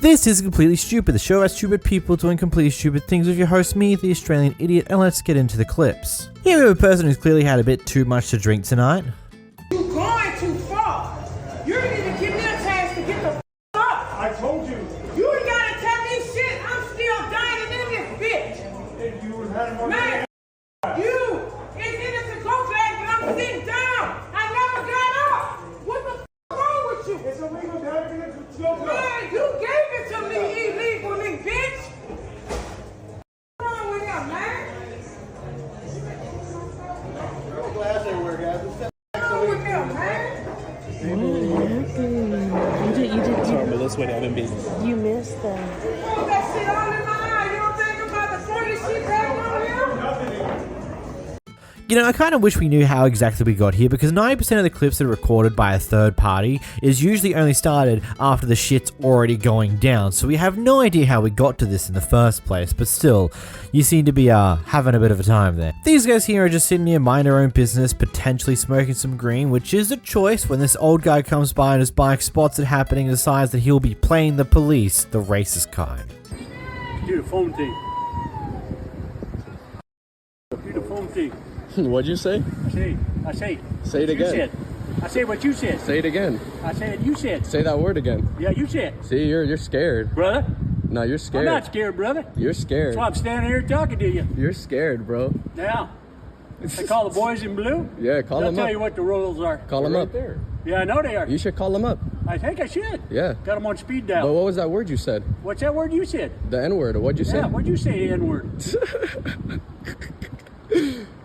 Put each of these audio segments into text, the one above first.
This is Completely Stupid, the show about stupid people doing completely stupid things with your host, me, the Australian idiot, and let's get into the clips. Here we have a person who's clearly had a bit too much to drink tonight. You're going too far. You didn't even give me a chance to get the up. I told you. You ain't gotta tell me shit. I'm still dying in this bitch. If you would have had more Man, you, it's in it to go back, but I'm sitting down. I never got up. What the wrong with you? it's illegal to have it to go Man, you gave it to me illegally, bitch. What's wrong with him, man? glass everywhere, guys. What's wrong with him, man? You did. Sorry, but let's wait. I've been busy. You missed them. Oh, that shit all in my eye. You don't think about the 40 shit back on him? You know, I kind of wish we knew how exactly we got here, because 90% of the clips that are recorded by a third party is usually only started after the shit's already going down, so we have no idea how we got to this in the first place, but still, you seem to be having a bit of a time there. These guys here are just sitting here minding their own business, potentially smoking some green, which is a choice when this old guy comes by on his bike, spots it happening, and decides that he'll be playing the police, the racist kind. Do the phone thing. Do the phone thing. What'd you say? I say. Say it You again. said. I say what you said. Say it again. I said you said. Say that word again. Yeah, you said. See, you're scared. Brother, No, you're I'm scared. not scared, brother. You're scared. That's why I'm standing here talking to you. You're scared, bro. Now, I call the boys in blue. Yeah, call I'll them tell up. you what the rules are. Call them up. Yeah, I know they are. You should call them up. I think I should. Yeah. Got them on speed But dial. what was that word you said? What's that word you said? The N-word. What'd you say? Yeah, what'd you say, the N-word?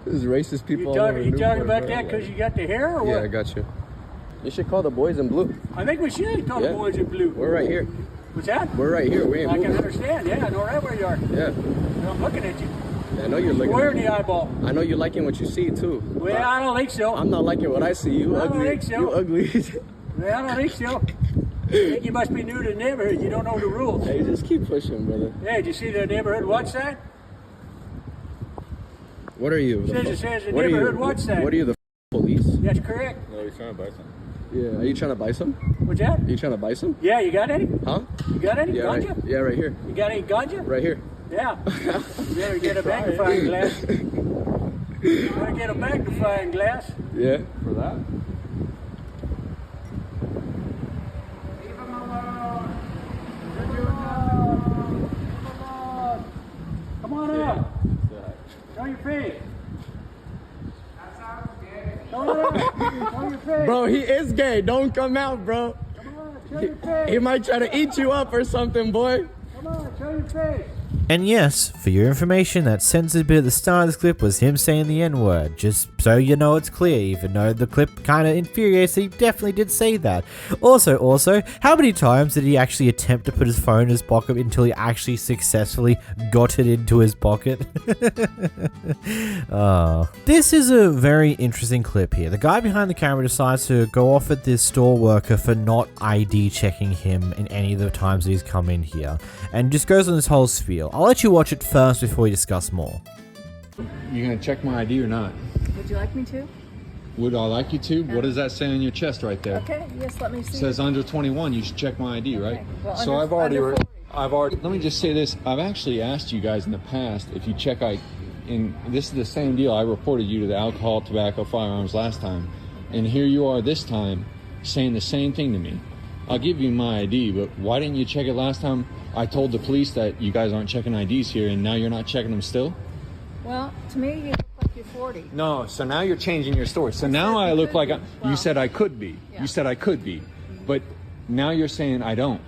There's racist people all over You talking Newport, about bro. that because you got the hair or Yeah, what? I got you. You should call the boys in blue. I think we should call Yeah. the boys in blue. We're right here. What's that? We're right here. We ain't I can moving. understand. Yeah, I know right where you are. Yeah. I'm looking at you. I know you're looking. Square in the eyeball. I know you're liking what you see too. Well, I don't think so. I'm not liking what I see. You I don't ugly. think so. You ugly. Well, I don't think so. I think you must be new to the neighborhood. You don't know the rules. Hey, just keep pushing, brother. Hey, did you see the neighborhood watch sign? What are you? It says the What are you? neighborhood watch sign. What are you, the police? That's correct. No, he's trying to buy something. Yeah. Are you trying to buy some? What's that? Are you trying to buy some? Yeah, you got any? Huh? You got any Yeah, right. ganja? Yeah, right here. You got any ganja? Right here. Yeah. You better get a magnifying glass. You better get a magnifying glass. Yeah. For that? Come on up. Show your face. Show it up. Show your face. Bro, he is gay. Don't come out, bro. Come on, show your face. He might try to eat you up or something, boy. Come on, show your face. And yes, for your information, that censored bit at the start of this clip was him saying the N-word, just so you know it's clear, even though the clip kind of infuriates, he definitely did say that. Also, how many times did he actually attempt to put his phone in his pocket until he actually successfully got it into his pocket? This is a very interesting clip here. The guy behind the camera decides to go off at this store worker for not ID checking him in any of the times that he's come in here, and just goes on this whole spiel. I'll let you watch it first before we discuss more. You gonna check my ID or not? Would you like me to? Would I like you to? What does that say on your chest right there? Okay, yes, let me see. It says under 21. You should check my ID, right? Okay, well, So under- under 40. Let me just say this. I've actually asked you guys in the past if you check and this is the same deal. I reported you to the alcohol, tobacco, firearms last time, and here you are this time saying the same thing to me. I'll give you my ID, but why didn't you check it last time? I told the police that you guys aren't checking IDs here, and now you're not checking them still? Well, to me, you look like you're 40. No, so now you're changing your story. So now I look like you said I could be. Yeah. You said I could be, but now you're saying I don't.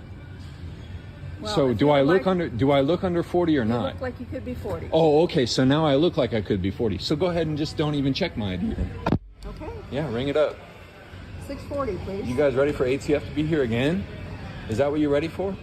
Well, So if do you I look look under 40 or You not? look like you could be 40. Oh, okay. So now I look like I could be 40. So go ahead and just don't even check my ID. Then. Okay, Yeah, ring it up. 640, please. You guys ready for ATF to be here again? Is that what you're ready for?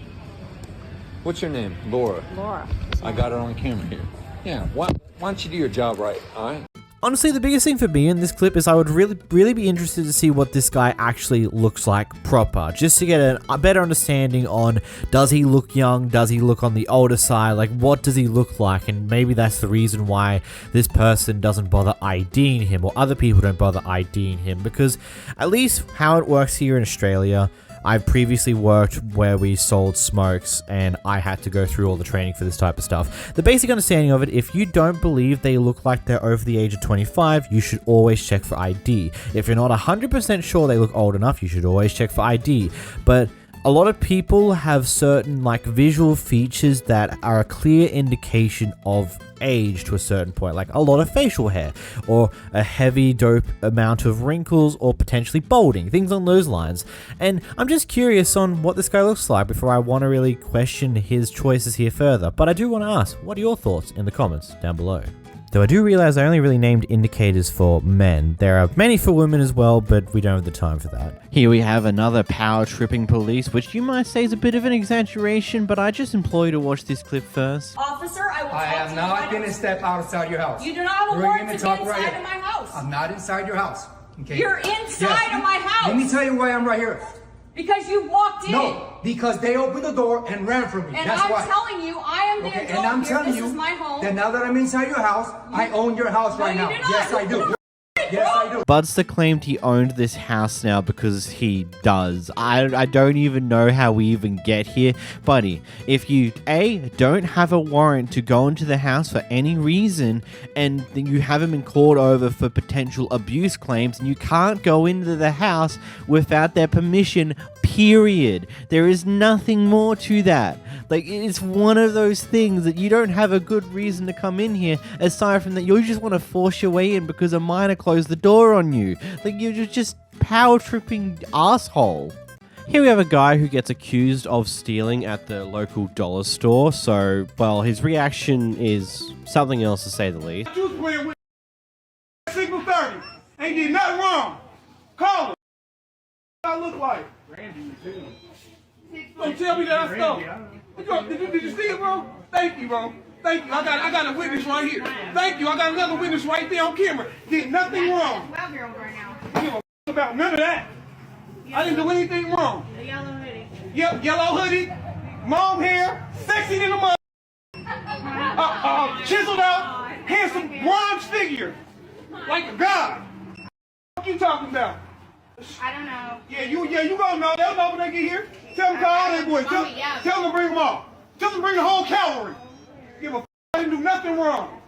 What's your name? Laura. Laura. I got it on camera here. Yeah. Why don't you do your job right? All right. Honestly, the biggest thing for me in this clip is I would really be interested to see what this guy actually looks like proper, just to get a better understanding on, does he look young, does he look on the older side, like what does he look like, and maybe that's the reason why this person doesn't bother IDing him, or other people don't bother IDing him, because at least how it works here in Australia, I've previously worked where we sold smokes and I had to go through all the training for this type of stuff. The basic understanding of it, if you don't believe they look like they're over the age of 25, you should always check for ID. If you're not 100% sure they look old enough, you should always check for ID. But a lot of people have certain like visual features that are a clear indication of age to a certain point, like a lot of facial hair or a heavy dope amount of wrinkles or potentially balding, things on those lines. And I'm just curious on what this guy looks like before I want to really question his choices here further. But I do want to ask, what are your thoughts in the comments down below? Though I do realize I only really named indicators for men. There are many for women as well, but we don't have the time for that. Here we have another power tripping police, which you might say is a bit of an exaggeration, but I just implore you to watch this clip first. Officer, I will I talk am to not you. going to step outside your house. You do not have a We're warrant gonna to be talk inside right of my here. house. I'm not inside your house. Okay. You're inside of my house. Let me tell you why I'm right here. Because you walked in. No, because they opened the door and ran from me. And That's I'm why. telling you, I am the Okay, adult and I'm here. telling This you is my home. that now that I'm inside your house, I own your house right you now. do not. Yes, I do. Yes, I do. Budster claimed he owned this house now because he does. I don't even know how we even get here. Buddy, if you, A, don't have a warrant to go into the house for any reason, and then you haven't been called over for potential abuse claims, and you can't go into the house without their permission, period. There is nothing more to that. Like, it's one of those things that you don't have a good reason to come in here, aside from that you just want to force your way in because a minor closed the door on you. Like, you're just power tripping asshole. Here we have a guy who gets accused of stealing at the local dollar store. So, well, his reaction is something else to say the least. You was playing with signal 30. Ain't did nothing wrong. Call him. What I look like? Don't tell me that I stole. Did you see it, bro? Thank you, bro. Thank you. I got a witness right here. Thank you. I got another witness right there on camera. Did nothing wrong. I don't give a about none of that. I didn't do anything wrong. The yellow hoodie. Yep, yellow hoodie, mom hair, sexy in the mud. Chiseled out, handsome bronze figure. Like a god. What you talking about? I don't know. Yeah, you gonna know. They'll know when they get here. Tell them to call all their boys. Tell them to bring them all. Tell them to bring the whole cavalry. Give a f***. I didn't do nothing wrong.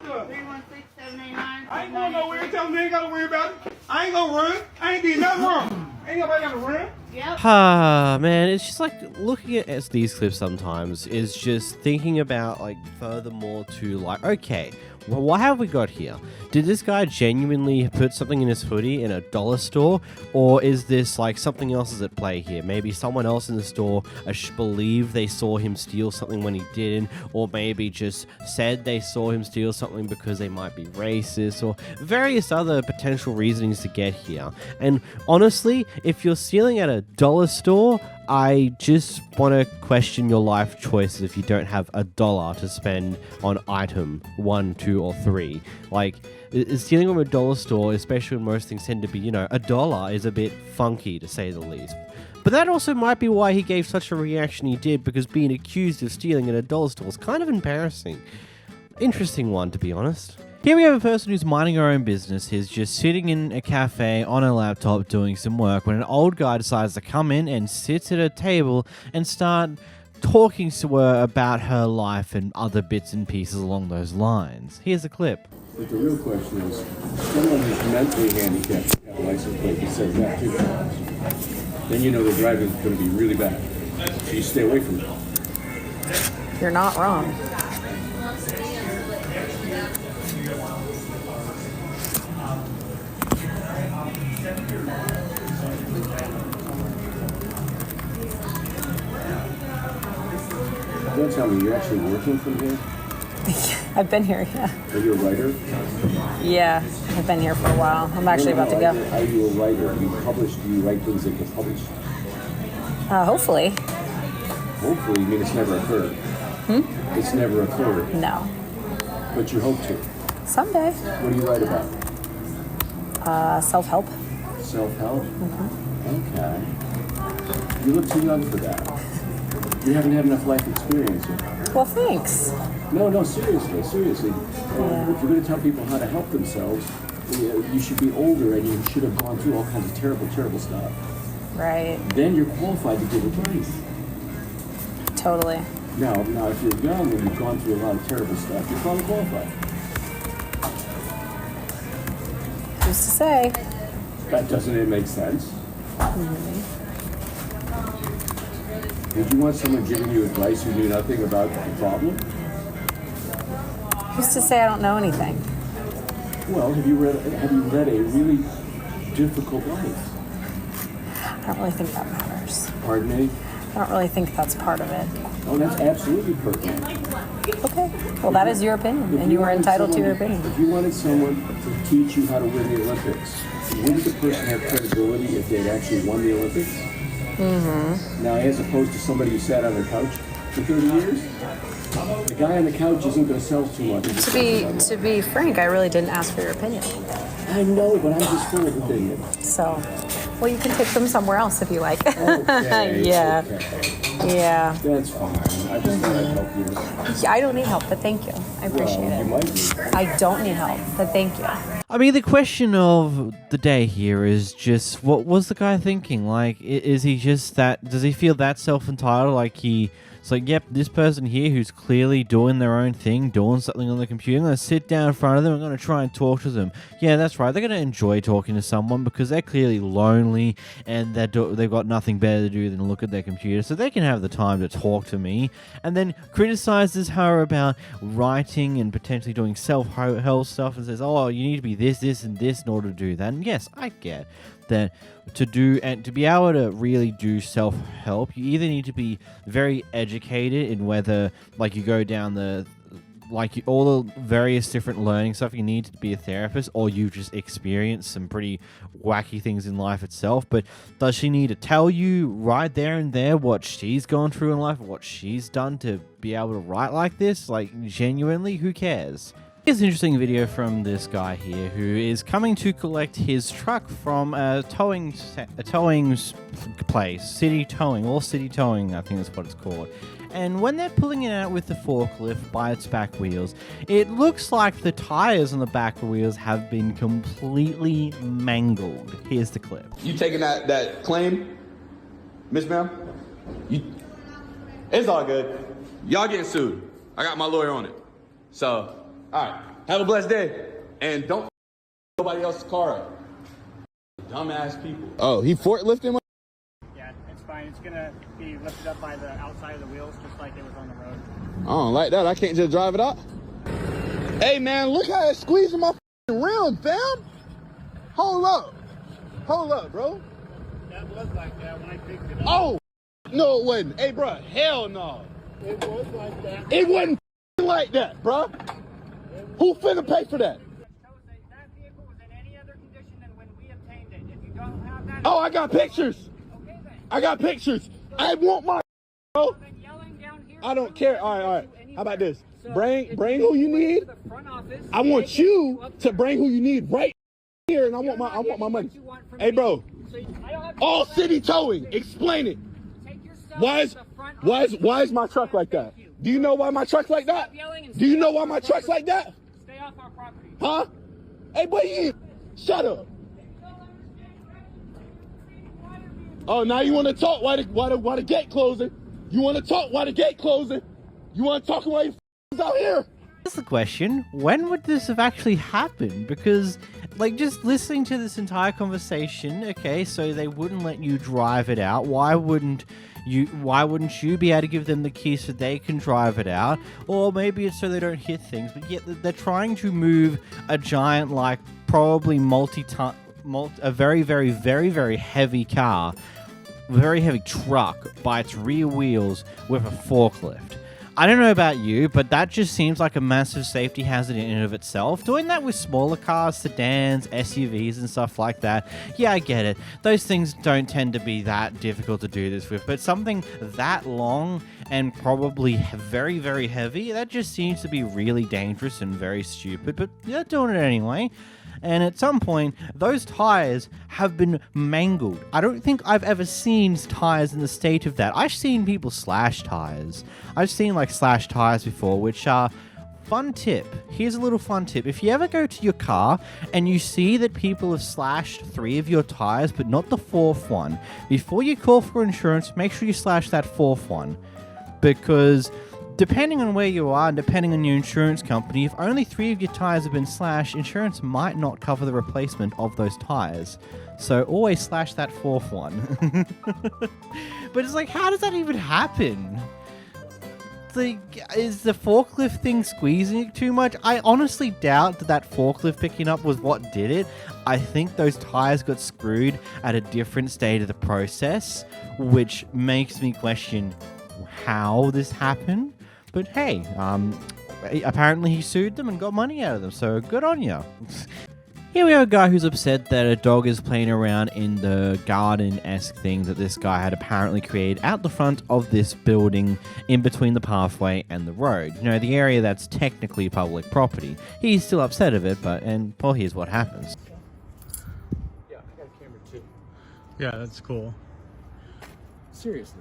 316-789. I ain't going nowhere. Tell them they ain't gotta worry about it. I ain't gonna run. I ain't did nothing wrong. Ain't nobody gotta run. Ah, man, it's just like looking at these clips sometimes is just thinking about like furthermore to like, okay, well, what have we got here? Did this guy genuinely put something in his hoodie in a dollar store? Or is this like something else is at play here? Maybe someone else in the store believed they saw him steal something when he didn't, or maybe just said they saw him steal something because they might be racist, or various other potential reasonings to get here. And honestly, if you're stealing at a dollar store, I just want to question your life choices if you don't have $1 to spend on item 1, 2, or 3. Like, stealing from a dollar store, especially when most things tend to be, $1 is a bit funky to say the least. But that also might be why he gave such a reaction he did, because being accused of stealing at a dollar store is kind of embarrassing. Interesting one, to be honest. Here we have a person who's minding her own business. He's just sitting in a cafe on a laptop doing some work when an old guy decides to come in and sits at a table and start talking to her about her life and other bits and pieces along those lines. Here's a clip. But the real question is, someone who's mentally handicapped have a license plate that says that too. Then you know the driving is going to be really bad. So you stay away from it. You're not wrong. Don't tell me, you're actually working from here? I've been here, yeah. Are you a writer? Yeah, I've been here for a while. I'm actually about to go. Are you a writer? Do you write things that get published? Hopefully. Hopefully, you mean it's never occurred? It's never occurred. No. But you hope to. Someday. What do you write about? Self-help. Self-help? Okay. You look too young for that. You haven't had enough life experience yet. Well, thanks. No, seriously. If you're going to tell people how to help themselves, you should be older and you should have gone through all kinds of terrible, terrible stuff. Right. Then you're qualified to give advice. Totally. Now, if you're young and you've gone through a lot of terrible stuff, you're probably qualified. Who's to say? That doesn't make sense. Mm-hmm. Would you want someone giving you advice who knew nothing about the problem? Who's to say I don't know anything? Well, have you read a really difficult life? I don't really think that matters. Pardon me? I don't really think that's part of it. Oh, that's absolutely pertinent. Okay. Well, that is your opinion, and you are entitled to your opinion. If you wanted someone to teach you how to win the Olympics, wouldn't the person have credibility if they'd actually won the Olympics? Mm-hmm. Now, as opposed to somebody who sat on their couch for 30 years, the guy on the couch isn't going to sell too much. To be frank, I really didn't ask for your opinion. I know, but I'm just full of opinions. So, well, you can pick them somewhere else if you like. Okay, Yeah. okay. Yeah. That's fine. I just thought I'd help you. Yeah, I don't need help, but thank you. I appreciate You it. might be. I don't need help, but thank you. I mean, the question of the day here is just, what was the guy thinking? Like, is he just that, does he feel that self-entitled? Like it's like, yep, this person here who's clearly doing their own thing, doing something on the computer, I'm going to sit down in front of them, I'm going to try and talk to them. Yeah, that's right, they're going to enjoy talking to someone because they're clearly lonely and they've got nothing better to do than look at their computer, so they can have the time to talk to me, and then criticizes her about writing and potentially doing self-help stuff and says, oh, you need to be this, and this in order to do that. And yes, I get that to do and to be able to really do self-help, you either need to be very educated in whether, like, you go down all the various different learning stuff you need to be a therapist, or you just experience some pretty wacky things in life itself. But does she need to tell you right there and there what she's gone through in life, what she's done to be able to write like this? Like, genuinely, who cares? Here's an interesting video from this guy here who is coming to collect his truck from a towing place, City Towing, or City Towing, I think that's what it's called. And when they're pulling it out with the forklift by its back wheels, it looks like the tires on the back wheels have been completely mangled. Here's the clip. You taking that claim, Miss Ma'am? It's all good. Y'all getting sued. I got my lawyer on it. So, all right. Have a blessed day. And don't nobody else's car up. Dumbass people. Oh, he forklifting? Yeah, it's fine. It's gonna be lifted up by the outside of the wheels, just like it was on the road. I don't like that. I can't just drive it out. Hey, man, look how it's squeezing my rim, fam. Hold up, bro. That was like that when I picked it up. Oh, no, it wasn't. Hey, bro, hell no. It was like that. It wasn't like that, bro. Who finna pay for that? That vehicle was in any other condition than when we obtained it. If you don't have that... Oh, I got pictures. Okay, then. I got pictures. I want my bro. I don't care. All right. How about this? Bring who you need. I want you to bring who you need right here, and I want my money. Hey, bro. All City Towing. Explain it. Why is my truck like that? Do you know why my truck's like that? Do you know why my truck's like that? Stay off our property. Huh? Hey, boy, shut up. Oh, now you want to talk why the gate closing? You want to talk why the gate closing? You want to talk why you out here? That's the question. When would this have actually happened? Because, like, just listening to this entire conversation, okay, so they wouldn't let you drive it out. Why wouldn't you be able to give them the keys so they can drive it out? Or maybe it's so they don't hit things, but yet they're trying to move a giant, like, probably a very, very, very, very heavy car, very heavy truck by its rear wheels with a forklift. I don't know about you, but that just seems like a massive safety hazard in and of itself. Doing that with smaller cars, sedans, SUVs, and stuff like that, yeah, I get it. Those things don't tend to be that difficult to do this with, but something that long and probably very, very heavy, that just seems to be really dangerous and very stupid, but they're doing it anyway. And at some point, those tires have been mangled. I don't think I've ever seen tires in the state of that. I've seen people slash tires. I've seen, like, slash tires before, which are Fun tip. Here's a little fun tip. If you ever go to your car and you see that people have slashed 3 of your tires but not the 4th one, before you call for insurance, make sure you slash that 4th one. Because depending on where you are and depending on your insurance company, if only 3 of your tires have been slashed, insurance might not cover the replacement of those tires. So always slash that 4th one. But it's like, how does that even happen? Is the forklift thing squeezing it too much? I honestly doubt that forklift picking up was what did it. I think those tires got screwed at a different stage of the process, which makes me question how this happened. But hey, apparently he sued them and got money out of them, so good on you. Here we have a guy who's upset that a dog is playing around in the garden-esque thing that this guy had apparently created out the front of this building in between the pathway and the road. You know, the area that's technically public property. He's still upset of it, well, here's what happens. Yeah, I got a camera too. Yeah, that's cool. Seriously.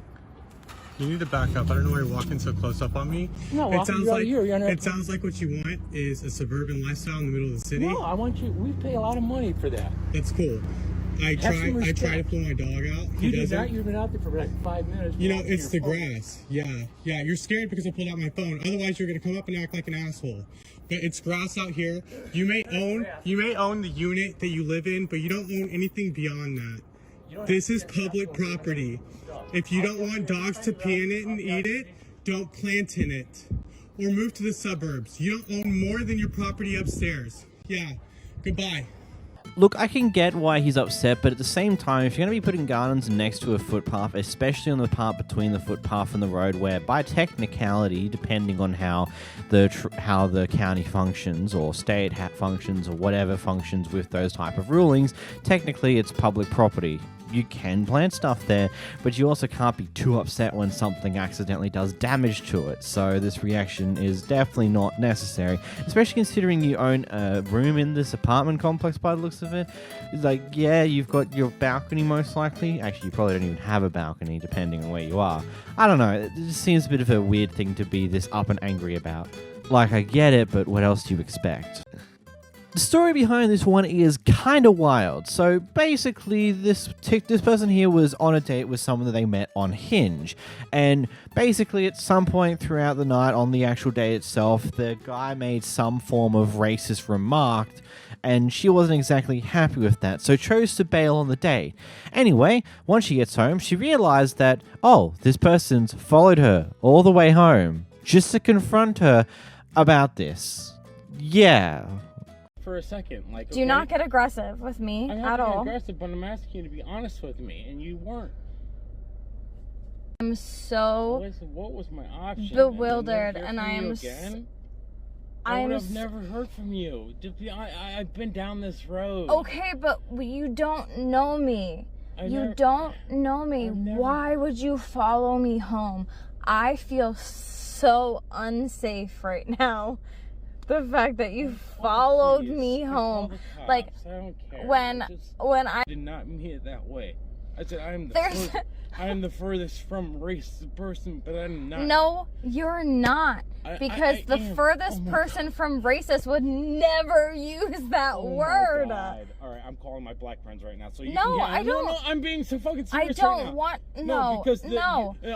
You need to back up. I don't know why you're walking so close up on me. No, it sounds like it sounds like what you want is a suburban lifestyle in the middle of the city. No, I want you. We pay a lot of money for that. That's cool. I try to pull my dog out. You did that. You've been out there for like 5 minutes. You know, it's the grass. Yeah. You're scared because I pulled out my phone. Otherwise, you're gonna come up and act like an asshole. But it's grass out here. You may own the unit that you live in, but you don't own anything beyond that. This is public property. If you don't want dogs to pee in it and eat it, don't plant in it. Or move to the suburbs. You don't own more than your property upstairs. Yeah. Goodbye. Look, I can get why he's upset, but at the same time, if you're going to be putting gardens next to a footpath, especially on the part between the footpath and the road, where by technicality, depending on how the county functions or state functions or whatever functions with those type of rulings, technically it's public property. You can plant stuff there, but you also can't be too upset when something accidentally does damage to it. So this reaction is definitely not necessary, especially considering you own a room in this apartment complex by the looks of it. It's like, yeah, you've got your balcony most likely. Actually, you probably don't even have a balcony depending on where you are. I don't know. It just seems a bit of a weird thing to be this up and angry about. Like, I get it, but what else do you expect? The story behind this one is kind of wild. So basically, this person here was on a date with someone that they met on Hinge. And basically, at some point throughout the night on the actual date itself, the guy made some form of racist remark, and she wasn't exactly happy with that, so chose to bail on the date. Anyway, once she gets home, she realized that, oh, this person's followed her all the way home just to confront her about this. Yeah. For a second, like, do not get aggressive with me I'm at not all. Aggressive, but I'm asking you to be honest with me, and you weren't. I'm so what was my option? bewildered, and I am. I would have never heard from you. I've been down this road. Okay, but you don't know me. You don't know me. Why would you follow me home? I feel so unsafe right now. The fact that you followed me home, like, I don't care. when I did not mean it that way. I said I am the furthest from racist person, but I'm not. No, you're not, because the furthest person from racist would never use that word. All right, I'm calling my black friends right now. So you I don't. No, I'm being so fucking serious. I don't right now. want.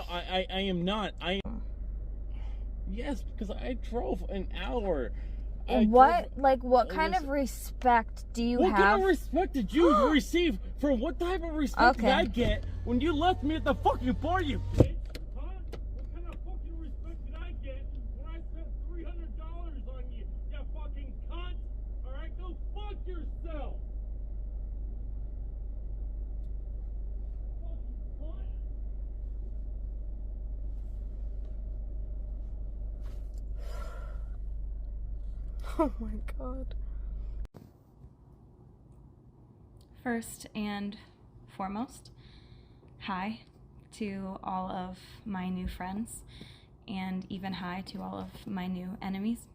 I am not. Yes, because I drove an hour. What kind of respect do you have? What kind of respect did you receive? For what type of respect did I get when you left me at the fucking bar, you bitch? Huh? What kind of fucking respect did I get when I spent $300 on you, you fucking cunt? Alright, go fuck yourself! Oh my god. First and foremost, hi to all of my new friends, and even hi to all of my new enemies,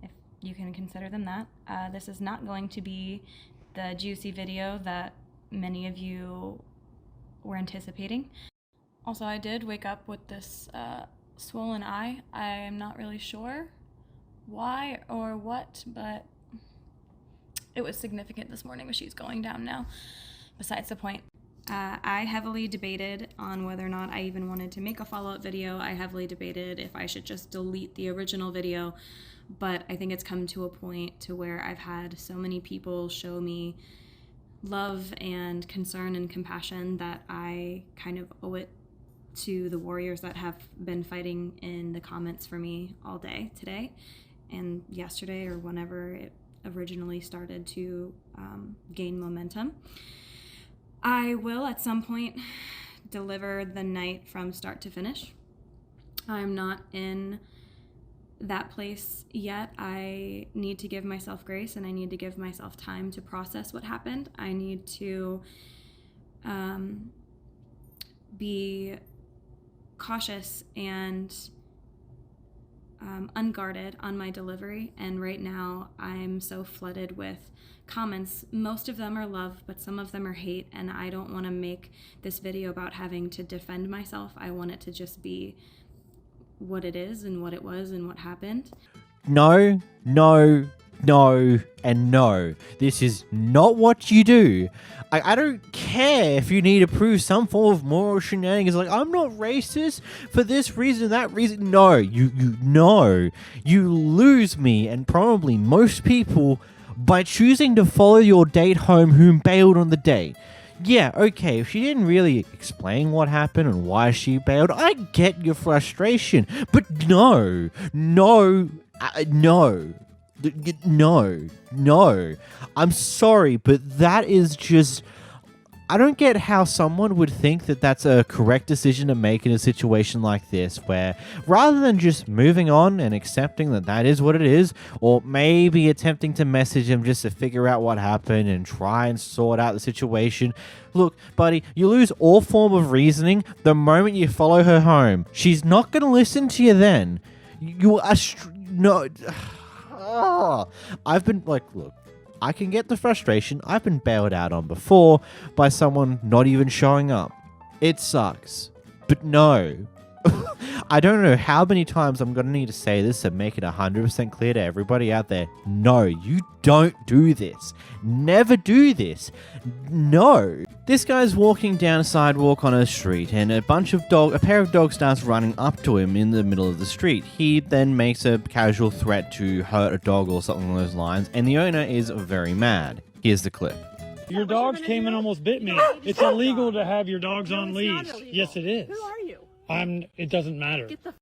if you can consider them that. This is not going to be the juicy video that many of you were anticipating. Also, I did wake up with this swollen eye. I am not really sure why or what, but it was significant this morning when she's going down now. Besides the point. I heavily debated on whether or not I even wanted to make a follow-up video. I heavily debated if I should just delete the original video, but I think it's come to a point to where I've had so many people show me love and concern and compassion that I kind of owe it to the warriors that have been fighting in the comments for me all day today and yesterday, or whenever it originally started to gain momentum. I will at some point deliver the night from start to finish. I'm not in that place yet. I need to give myself grace, and I need to give myself time to process what happened. I need to be cautious and unguarded on my delivery, and right now I'm so flooded with comments. Most of them are love, but some of them are hate, and I don't want to make this video about having to defend myself. I want it to just be what it is and what it was and what happened. No, no, no, and no. This is not what you do. I don't care if you need to prove some form of moral shenanigans. Like, I'm not racist for this reason, that reason. No, you lose me and probably most people by choosing to follow your date home whom bailed on the day. Yeah, okay, if she didn't really explain what happened and why she bailed, I get your frustration. But no. I'm sorry, but that is just... I don't get how someone would think that that's a correct decision to make in a situation like this, where rather than just moving on and accepting that that is what it is, or maybe attempting to message him just to figure out what happened and try and sort out the situation. Look, buddy, you lose all form of reasoning the moment you follow her home. She's not going to listen to you then. You are... no... I've been like, look, I can get the frustration. I've been bailed out on before by someone not even showing up. It sucks. But no. I don't know how many times I'm going to need to say this and make it 100% clear to everybody out there. No, you don't do this. Never do this. No. This guy's walking down a sidewalk on a street, and a pair of dogs starts running up to him in the middle of the street. He then makes a casual threat to hurt a dog or something along those lines, and the owner is very mad. Here's the clip. Your dogs came and almost bit me. It's illegal to have your dogs on leash. Yes, it is. Who are you? It doesn't matter. Get the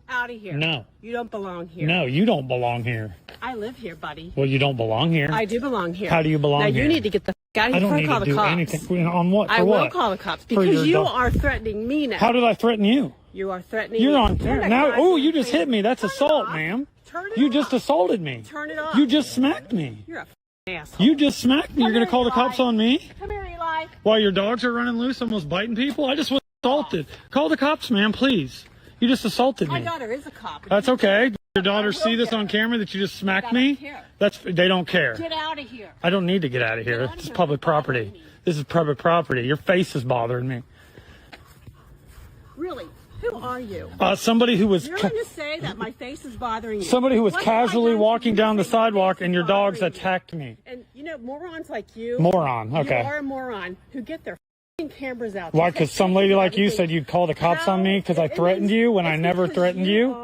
out of here. No. You don't belong here. No, you don't belong here. I live here, buddy. Well, you don't belong here. I do belong here. How do you belong here? here? Now, you need to get the out of here before I call the cops. I don't need to do anything. On what? For what? I will call the cops because you are threatening me now. How did I threaten you? You are threatening You're me. on camera. Now, oh, you just hit me. That's assault, ma'am. You just assaulted me. Turn it off. You just smacked me. You're a asshole. You just smacked me. You're going to call the cops on me? Come here, Eli. While your dogs are running loose, almost biting people? I just was assaulted. Call the cops, ma'am, please. You just assaulted me. My daughter is a cop. That's okay. Your daughters see this on camera that you just smacked me? They don't care. Get out of here. I don't need to get out of here. This is public property. This is public property. Your face is bothering me. Really? Who are you? Somebody who was... You're going to say that my face is bothering you. Somebody who was casually walking down the sidewalk and your dogs attacked me. And, you know, morons like you... Moron, okay. You are a moron who get their cameras out. Why? Because some lady like you said you'd call the cops on me because I threatened you when I never threatened you?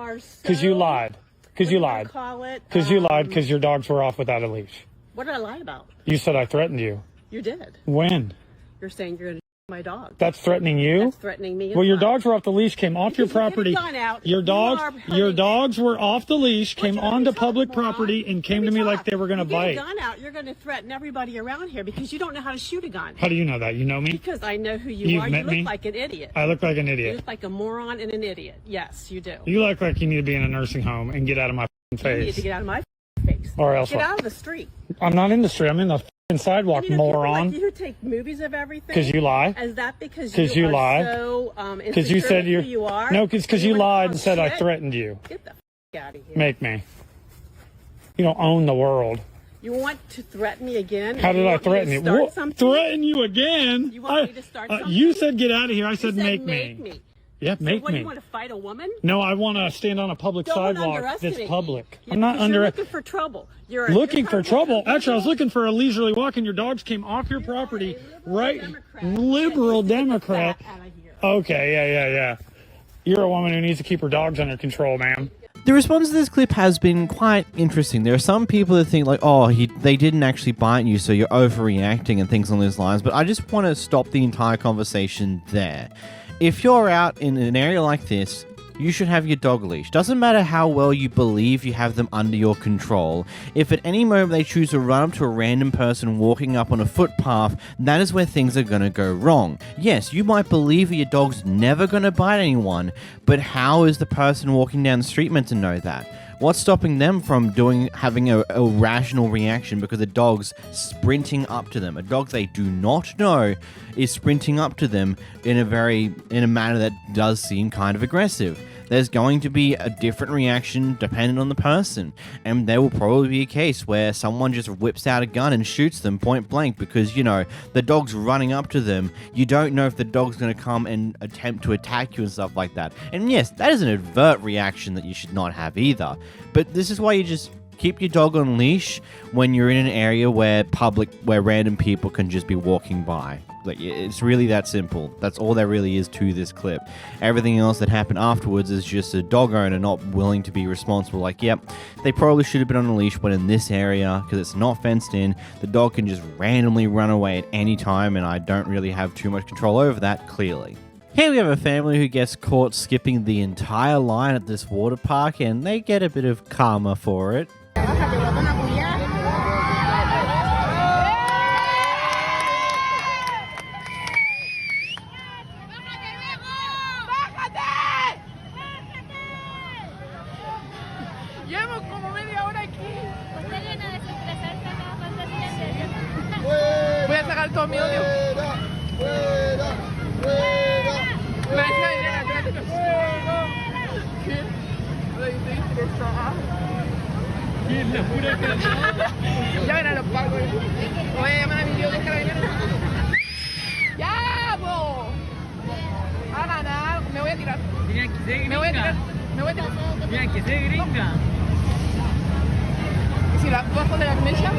Because you lied. Because you lied. Because you lied because your dogs were off without a leash. What did I lie about? You said I threatened you. You did. When? You're saying you're going to my dog. That's threatening you? That's threatening me. Well, your dogs were off the leash, came off your property. Your dogs were off the leash, came onto public property, and came to me like they were going to bite. Get a gun out, you're going to threaten everybody around here because you don't know how to shoot a gun. How do you know that? You know me? Because I know who you are. You look like an idiot. I look like an idiot. You look like a moron and an idiot. Yes, you do. You look like you need to be in a nursing home and get out of my face. You need to get out of my face. Or else get out of the street. I'm not in the street. I'm in the sidewalk, moron. Like you take movies of everything. Because you lie. Is that because you are lied? So because you said you are. No, because you lied and said I threatened you. Get the out of here. Make me. You don't own the world. You want to threaten me again? How did I threaten you? What? Threaten you again? You want me to start something? You said get out of here. I said make me. Yeah, make What, do me. you want to fight a woman? No, I want to stand on a public Don't sidewalk underestimate that's me. public. Yeah, I'm not because you're looking for trouble. You're looking for trouble. Actually, I was looking for a leisurely walk, and your dogs came off your property. Right, liberal Democrat. Okay, yeah. You're a woman who needs to keep her dogs under control, ma'am. The response to this clip has been quite interesting. There are some people that think like, oh, they didn't actually bite you, so you're overreacting and things along those lines. But I just want to stop the entire conversation there. If you're out in an area like this, you should have your dog leash. Doesn't matter how well you believe you have them under your control. If at any moment they choose to run up to a random person walking up on a footpath, that is where things are going to go wrong. Yes, you might believe that your dog's never going to bite anyone, but how is the person walking down the street meant to know that? What's stopping them from having a rational reaction because a dog's sprinting up to them? A dog they do not know is sprinting up to them in a manner that does seem kind of aggressive. There's going to be a different reaction depending on the person, and there will probably be a case where someone just whips out a gun and shoots them point blank because, you know, the dog's running up to them. You don't know if the dog's going to come and attempt to attack you and stuff like that. And yes, that is an overt reaction that you should not have either. But this is why you just keep your dog on leash when you're in an area where random people can just be walking by. Like, it's really that simple. That's all there really is to this clip. Everything else that happened afterwards is just a dog owner not willing to be responsible. Like, yep, they probably should have been on a leash, but in this area, because it's not fenced in, the dog can just randomly run away at any time, and I don't really have too much control over that, clearly. Here we have a family who gets caught skipping the entire line at this water park, and they get a bit of karma for it. Llevo como media hora aquí. Voy a sacar todo mi odio. Gracias, Elena, gracias. ¿Qué? Estoy estresada. Ya verán los pagos. Voy a llamar a mi tío de carabineros. ¡Ya, bo! A ganar. Me voy a tirar. Me voy a tirar. Me voy a tirar. Mira, que se gringa. ¿Y si la bajo de la mesa?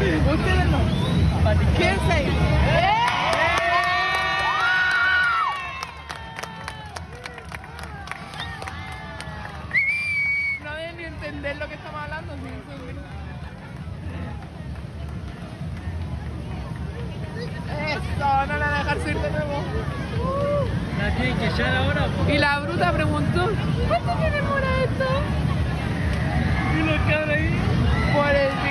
Ustedes no. ¿Quién se iba? No deben ni entender lo que estamos hablando. Eso, no la van a dejar subir de nuevo. La tienen que echar ahora. Y la bruta preguntó, ¿cuánto tiene por esto? Y lo que abre ahí. Pobrecito.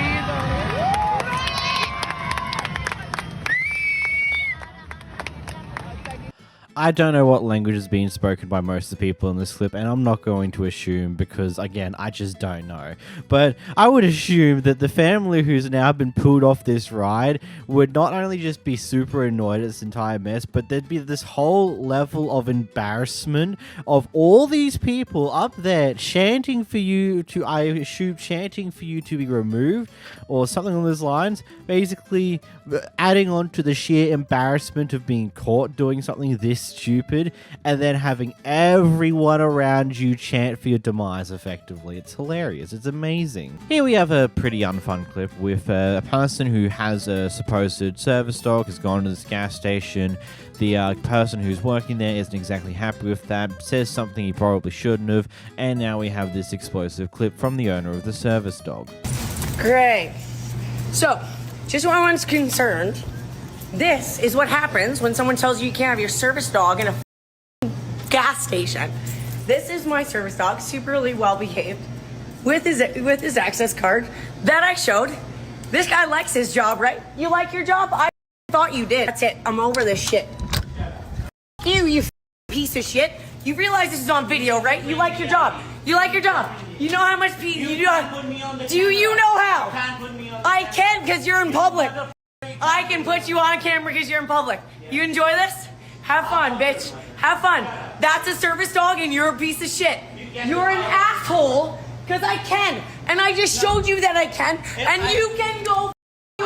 I don't know what language is being spoken by most of the people in this clip, and I'm not going to assume because, again, I just don't know. But I would assume that the family who's now been pulled off this ride would not only just be super annoyed at this entire mess, but there'd be this whole level of embarrassment of all these people up there chanting for you to, I assume, chanting for you to be removed or something along those lines, basically adding on to the sheer embarrassment of being caught doing something this stupid and then having everyone around you chant for your demise effectively. It's hilarious. It's amazing. Here we have a pretty unfun clip with a person who has a supposed service dog, has gone to this gas station. The person who's working there isn't exactly happy with that, says something he probably shouldn't have, and now we have this explosive clip from the owner of the service dog. Great. So, just so everyone's concerned, this is what happens when someone tells you you can't have your service dog in a gas station. This is my service dog, superly well behaved, with his access card that I showed. This guy likes his job, right? You like your job? I thought you did. That's it. I'm over this shit. You piece of shit. You realize this is on video, right? You like your job. You like your job. You know how much do you know how? I can because you're in public. I can put you on camera because you're in public. You enjoy this? Have fun, bitch. Have fun. That's a service dog and you're a piece of shit. You're an asshole because I can. And I just showed you that I can. And you can go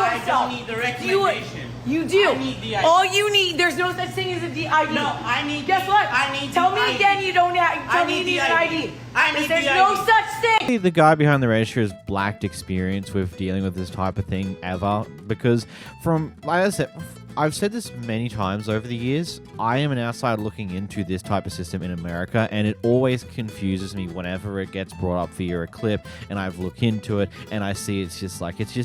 yourself. I don't need the recommendation. You do. I need the ID. All you need, there's no such thing as a ID. No, I need. Guess what? I need. Tell the me ID. again you don't have. Tell I me you need need the an ID. ID. I need There's the no ID. such thing. The guy behind the register has lacked experience with dealing with this type of thing ever, because like I said, I've said this many times over the years, I am an outsider looking into this type of system in America, and it always confuses me whenever it gets brought up via a clip, and I've looked into it, and I see it's just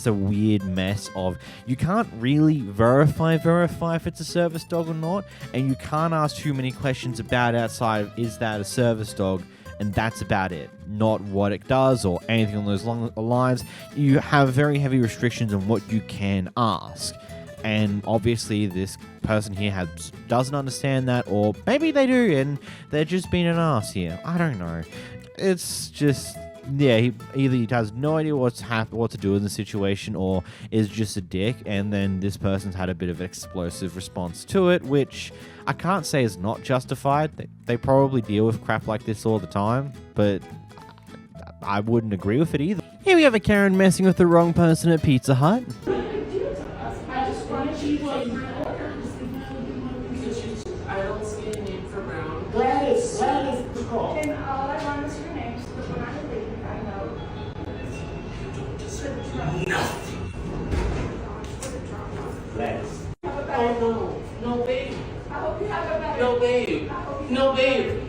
a weird mess of, you can't really verify if it's a service dog or not, and you can't ask too many questions about outside of, is that a service dog? And that's about it. Not what it does or anything on those lines. You have very heavy restrictions on what you can ask. And obviously this person here doesn't understand that, or maybe they do and they're just being an ass here. I don't know. It's just, yeah, either he has no idea what to do in the situation, or is just a dick, and then this person's had a bit of an explosive response to it, which I can't say is not justified. They probably deal with crap like this all the time, but I wouldn't agree with it either. Here we have a Karen messing with the wrong person at Pizza Hut. I don't see a name for Brown. Gladys, the call. And all I want is your name, so that when I leave, I know. Nothing. Gladys. Oh no, no babe. I hope you have a better. No babe. No babe.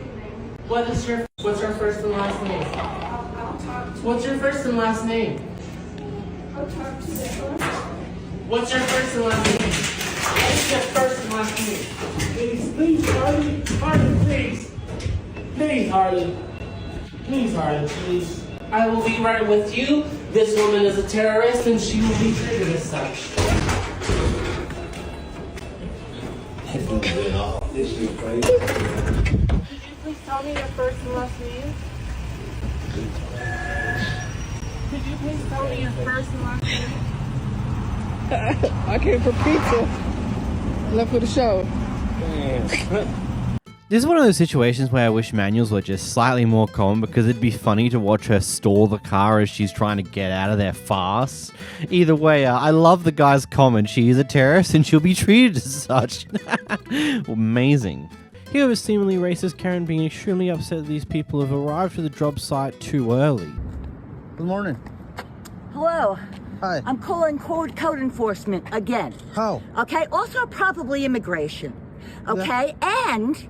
What's your first and last name? I'll talk to What's your first and last name? I'll talk to them. What's your first and last name? What's your first and last name? Please, Harley. Harley, please. Please, Harley. Please, Harley, please. I will be right with you. This woman is a terrorist and she will be treated as such. This is crazy. Could you please tell me your first and last name? Could you please tell me your first and last name? I came for pizza. Left for the show. This is one of those situations where I wish manuals were just slightly more common, because it'd be funny to watch her stall the car as she's trying to get out of there fast. Either way, I love the guy's comment. She is a terrorist and she'll be treated as such. Amazing. Here was seemingly racist Karen being extremely upset that these people have arrived to the job site too early. Good morning. Hello. Hi. I'm calling code enforcement again. How? Okay, also probably immigration. Okay, and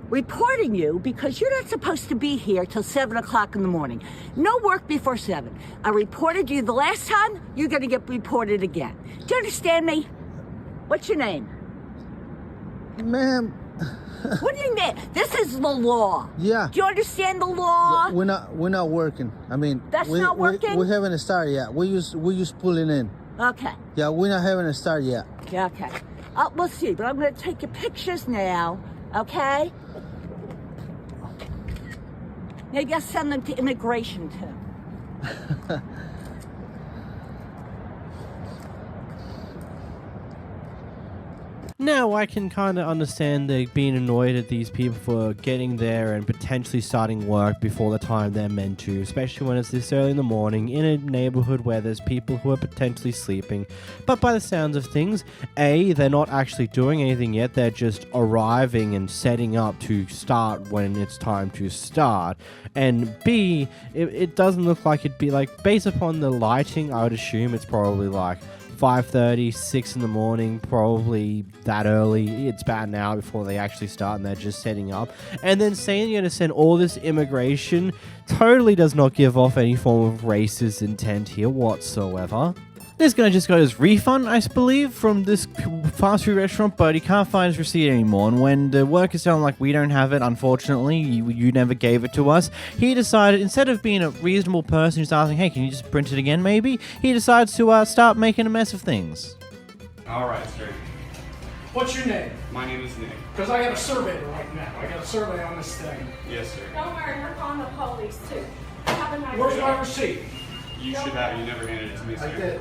reporting you because you're not supposed to be here till 7 o'clock in the morning. No work before 7. I reported you the last time, you're gonna get reported again. Do you understand me? What's your name? Ma'am. What do you mean? This is the law. Yeah. Do you understand the law? We're not working. I mean, That's not working? We haven't started yet. We just pulling in. Okay. Yeah, we're not having a start yet. Yeah, okay. We'll see, but I'm going to take your pictures now, okay? Maybe I'll send them to immigration, too. Now, I can kind of understand being annoyed at these people for getting there and potentially starting work before the time they're meant to, especially when it's this early in the morning in a neighborhood where there's people who are potentially sleeping. But by the sounds of things, A, they're not actually doing anything yet, they're just arriving and setting up to start when it's time to start. And B, it doesn't look like it'd be like, based upon the lighting, I would assume it's probably like 5:30, 6 in the morning, probably that early. It's about an hour before they actually start and they're just setting up. And then saying you're going to send all this immigration totally does not give off any form of racist intent here whatsoever. This guy just got his refund, I believe, from this fast food restaurant, but he can't find his receipt anymore. And when the workers tell him, like, we don't have it, unfortunately, you never gave it to us, he decided, instead of being a reasonable person who's asking, hey, can you just print it again, maybe? He decides to start making a mess of things. All right, sir. What's your name? My name is Nick. Because I got a survey right now. I got a survey on this thing. Yes, sir. Don't worry, we're calling the police too. Have a nice Where's day. my receipt? You should have. You never handed it to me, sir. I did.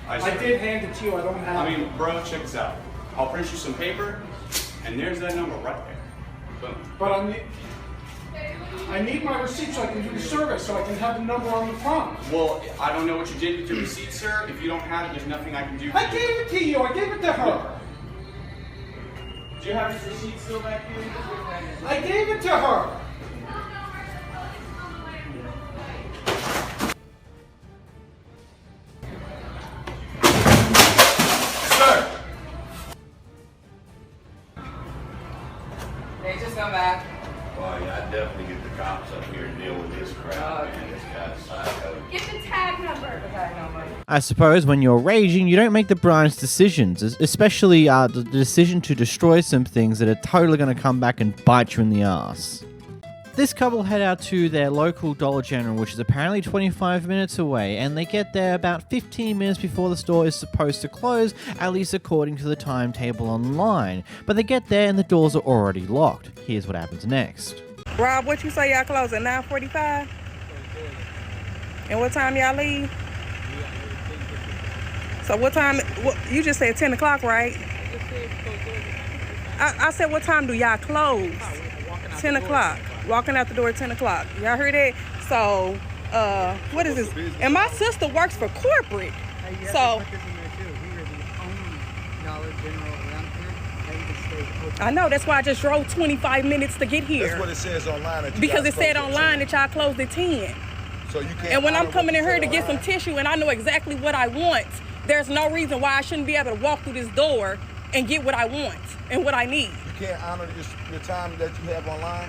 I did hand it to you. I don't have it. I mean, bro, check this out. I'll print you some paper, and there's that number right there. Boom. But I I need my receipt so I can do the service, so I can have the number on the prompt. Well, I don't know what you did with your receipt, sir. If you don't have it, there's nothing I can do. I gave it to you. I gave it to her. Do you have his receipt still back here? I gave it to her. Sir! Hey, just come back. Well, yeah, I'd definitely get the cops up here and deal with this crowd, man. This guy's psycho. Get the tag number. I suppose when you're raging, you don't make the brightest decisions, especially the decision to destroy some things that are totally going to come back and bite you in the ass. This couple head out to their local Dollar General, which is apparently 25 minutes away, and they get there about 15 minutes before the store is supposed to close, at least according to the timetable online. But they get there and the doors are already locked. Here's what happens next. Rob, what you say y'all close at 9:45? And what time y'all leave? So what time, you just said 10 o'clock, right? I said what time do y'all close? 10 o'clock. Walking out the door at 10 o'clock. Y'all heard that? So, what is this? And my sister works for corporate. So, I know, that's why I just drove 25 minutes to get here. That's what it says online. Because it said online that y'all closed at 10. So you can't. And when I'm coming in here to get some tissue and I know exactly what I want, there's no reason why I shouldn't be able to walk through this door and get what I want and what I need. You can't honor your time that you have online?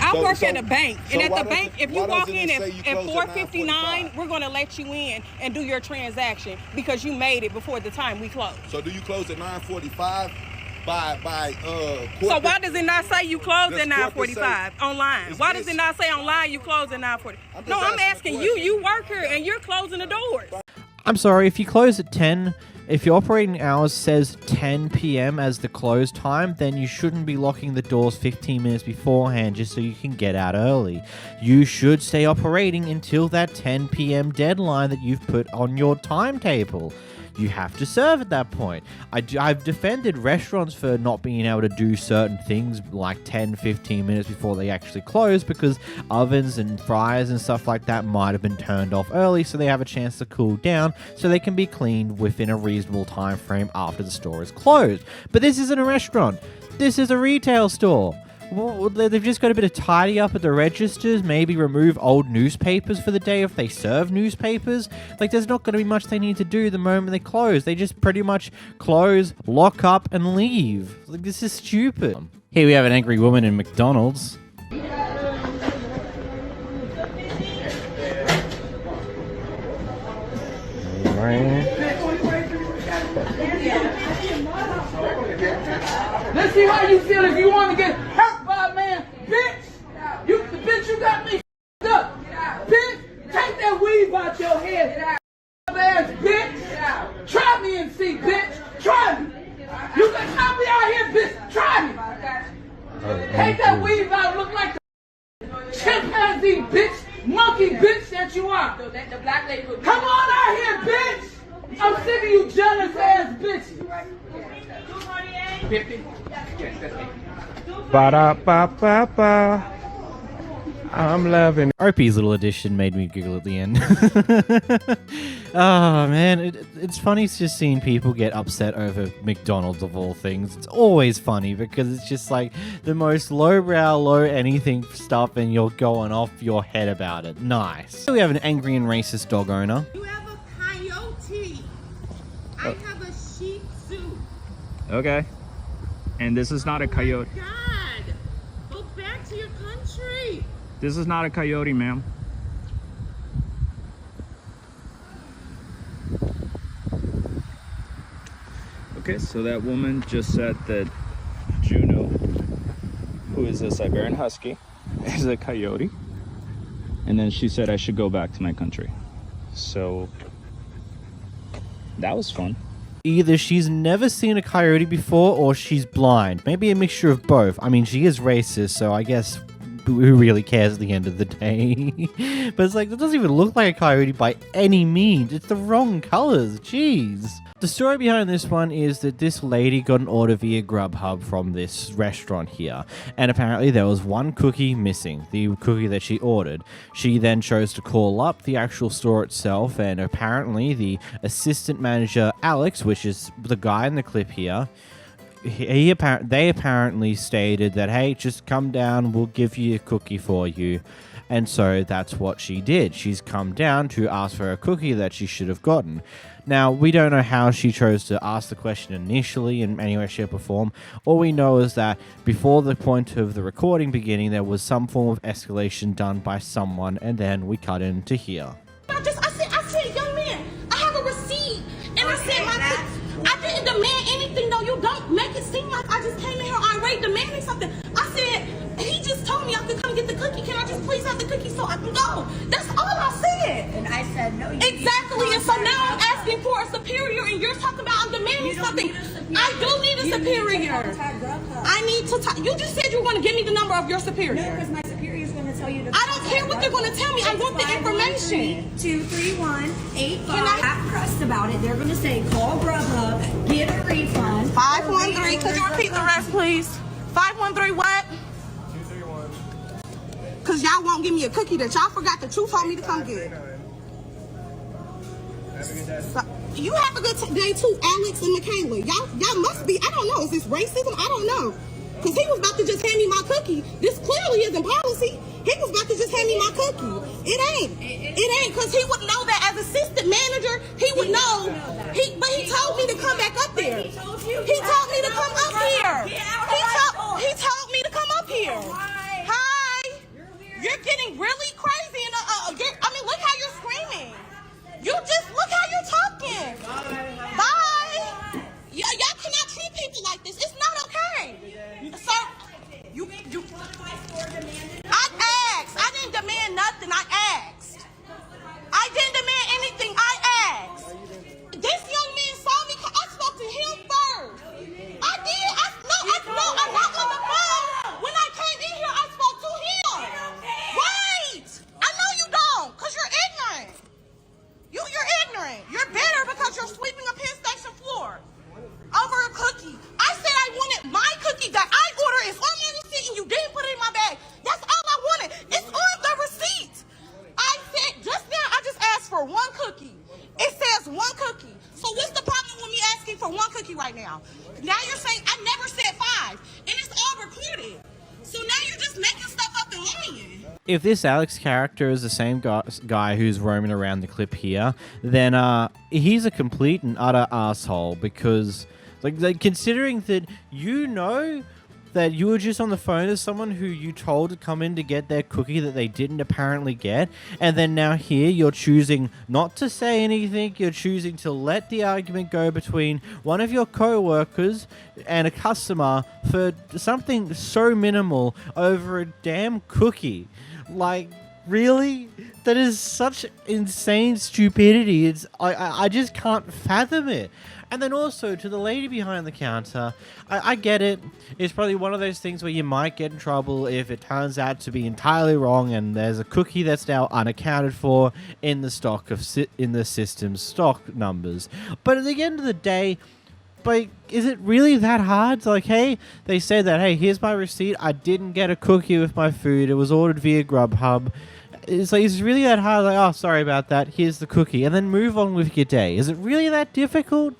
I work at a bank, and at the bank, if you walk in at 4:59, we're going to let you in and do your transaction because you made it before the time we close. So do you close at 9:45 by So why does it not say you close at 9:45 online? Why does it not say online you close at 9:40? No, I'm asking you. You work here and you're closing the doors. I'm sorry, if you close at 10, if your operating hours says 10 p.m. as the close time, then you shouldn't be locking the doors 15 minutes beforehand just so you can get out early. You should stay operating until that 10 p.m. deadline that you've put on your timetable. You have to serve at that point. I've defended restaurants for not being able to do certain things like 10-15 minutes before they actually close because ovens and fryers and stuff like that might have been turned off early so they have a chance to cool down so they can be cleaned within a reasonable time frame after the store is closed. But this isn't a restaurant. This is a retail store. Well, they've just got a bit of tidy up at the registers, maybe remove old newspapers for the day if they serve newspapers. Like, there's not going to be much they need to do the moment they close. They just pretty much close, lock up, and leave. Like, this is stupid. Here we have an angry woman in McDonald's. Let's see how you feel if you want to get hurt by a man, bitch. You got me up, bitch. Take that weave out your head, ass bitch. Try me and see, bitch. Try me. You can try me out here, bitch. Try me. Take that weave out. Look like the chimpanzee, bitch, monkey, bitch that you are. Come on out here, bitch. I'm sick of you jealous ass bitches. 50? Yes, that's me. Ba-da-ba-ba-ba. I'm loving it. Opie's little addition made me giggle at the end. Oh, man. It's funny just seeing people get upset over McDonald's of all things. It's always funny because it's just like the most lowbrow, low anything stuff and you're going off your head about it. Nice. So we have an angry and racist dog owner. You have a coyote. I have a shih tzu. Okay. And this is not a coyote. God, go back to your country. This is not a coyote, ma'am. Okay, so that woman just said that Juno, who is a Siberian Husky, is a coyote. And then she said I should go back to my country. So that was fun. Either she's never seen a coyote before or she's blind. Maybe a mixture of both. I mean, she is racist, so I guess who really cares at the end of the day? But it's like, it doesn't even look like a coyote by any means. It's the wrong colors. Jeez. The story behind this one is that this lady got an order via Grubhub from this restaurant here, and apparently there was one cookie missing, the cookie that she ordered. She then chose to call up the actual store itself, and apparently the assistant manager, Alex, which is the guy in the clip here, they apparently stated that, hey, just come down, we'll give you a cookie for you. And so that's what she did. She's come down to ask for a cookie that she should have gotten. Now, we don't know how she chose to ask the question initially in any way, shape, or form. All we know is that before the point of the recording beginning, there was some form of escalation done by someone, and then we cut into here. I said, young man, I have a receipt. And I said, I didn't demand anything, though. You don't make it seem like I just came in here irate demanding something. I said, he just told me I could come get the cookie. Can I just please have the cookie so I can go? That's all I said. And I said, no. Exactly. And so now I'm asking for a superior, and you're talking about I'm demanding something. I do need a superior. I need to talk. You just said you were going to give me the number of your superior. No, because my superior is going to tell you to. I don't care what they're going to tell me. I want the information. 231-85. Not pressed about it. They're going to say call Grubhub, get a refund. 513. Could you repeat the rest, please? 513 what? 231. Because y'all won't give me a cookie that y'all forgot that you told me to come get. So, you have a good day too, Alex and Michaela. Y'all must be, I don't know, is this racism? I don't know. Because he was about to just hand me my cookie. This clearly isn't policy. He was about to just hand me my cookie. It ain't, because he would know that as assistant manager, he would know. But he told me to come back up there. He told me to come up here. He told me to come up here. Hi. You're getting really crazy. Look how you're screaming. You just look how you're talking. Bye. Y'all cannot treat people like this. It's not okay. Sir, I asked. I didn't demand nothing. I asked. I didn't demand anything. I asked. This young man saw me. I spoke to him first. I did. No, I'm not on the phone. When I came in here, I spoke to him. Right. I know you don't, because you're ignorant. You're ignorant. You're bitter because you're sweeping a Penn Station floor over a cookie. I said I wanted my cookie that I ordered. It's on my receipt and you didn't put it in my bag. That's all I wanted. It's on the receipt. I said just now I just asked for one cookie. It says one cookie. So what's the problem with me asking for one cookie right now? Now you're saying I never said 5 and it's all recorded. So now you're just making stuff up and lying. If this Alex character is the same guy who's roaming around the clip here, then he's a complete and utter asshole because, like considering that you know that you were just on the phone to someone who you told to come in to get their cookie that they didn't apparently get, and then now here you're choosing not to say anything, you're choosing to let the argument go between one of your co-workers and a customer for something so minimal over a damn cookie. Like, really? That is such insane stupidity. I just can't fathom it. And then also, to the lady behind the counter, I get it. It's probably one of those things where you might get in trouble if it turns out to be entirely wrong and there's a cookie that's now unaccounted for in the system's stock numbers. But at the end of the day, like, is it really that hard? Like, hey, they said that, hey, here's my receipt. I didn't get a cookie with my food. It was ordered via Grubhub. It's like, is it really that hard? Like, oh, sorry about that. Here's the cookie. And then move on with your day. Is it really that difficult?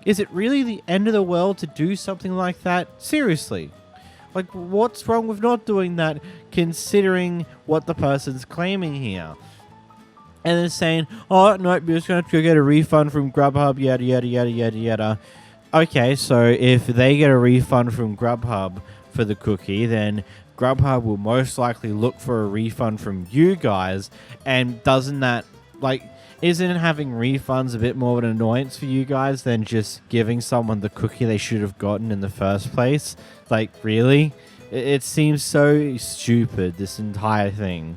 Is it really the end of the world to do something like that? Seriously. Like, what's wrong with not doing that, considering what the person's claiming here? And then saying, oh, no, you're just going to have to go get a refund from Grubhub, yada, yada, yada, yada, yada. Okay, so if they get a refund from Grubhub for the cookie, then Grubhub will most likely look for a refund from you guys. And doesn't that, like, isn't having refunds a bit more of an annoyance for you guys than just giving someone the cookie they should have gotten in the first place? Like, really? It seems so stupid, this entire thing.